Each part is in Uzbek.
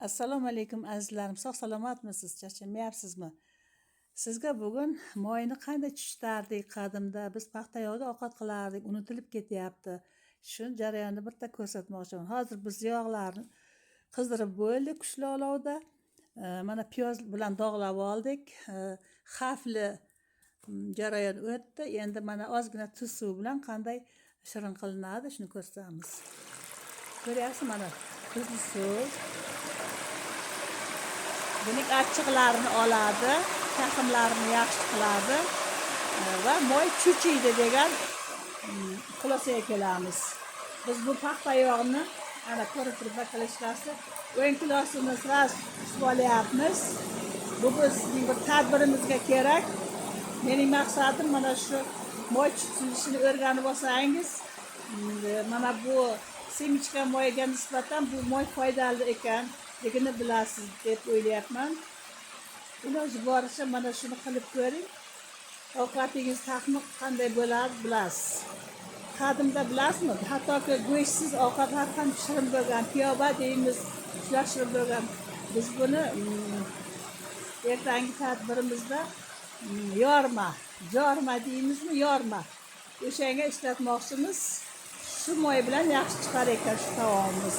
Assalomu alaykum azizlarim, sog' salomatmisiz, charchamayapsizmi? Sizga bugun moyni qanday chuchitardik, qadimda biz paxtayoqda ovqat qilardik, unutilib ketyapti. Shu jarayonni bitta ko'rsatmoqchiman. Hozir biz yog'larni qizdirib bo'ldik kuchli olovda. Mana piyoz bilan dog'lab oldik. Xavfli jarayon o'tdi. Endi mana ozgina tuz suv bilan qanday shirin qilinadi, shuni ko'rsatamiz. Ko'ryapsiz, mana tuzli suv. Buning achchiqlarini oladi, shahmlarini yaxshi qiladi va moy chuchiydi degan xulosaga kelamiz. Biz bu paxta yog'ini ana ko'rib turibsiz, qilishasi 10 kilosini sraz tutib olyapmiz. Bu bizning bir tadbirimizga kerak. Mening maqsadim mana shu moy chuchilishini o'rganib olsangiz, mana bu semichka moyga nisbatan bu moy foydali ekan. Ligini bilasiz deb o'ylayapman. Iloji boricha mana shuni qilib ko'ring. Ovqatingiz taxmi qanday bo'ladi bilasiz. Qadimda bilasizmi? Hattoki go'shtsiz ovqatlar ham shirin bo'lgan, piyoba deymiz, shular shirin bo'lgan. Biz buni ertangi tadbirimizda jorma deymizmi, yorma. O'shanga ishlatmoqchimiz. Shu moy bilan yaxshi chiqar ekan shu taomimiz.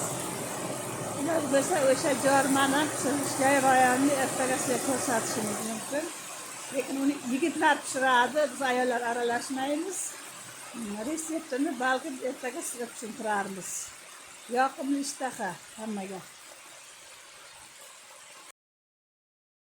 Iloji bo'lsa o'sha jormani pishirishga rayonni ertaga sizga ko'rsatishimiz mumkin. Lekin uni yigitlar pishiradi, biz ayollar aralashmaymiz. Reseptini balki ertaga sizga tushuntirarmiz. Yoqimli ishtaha hammaga.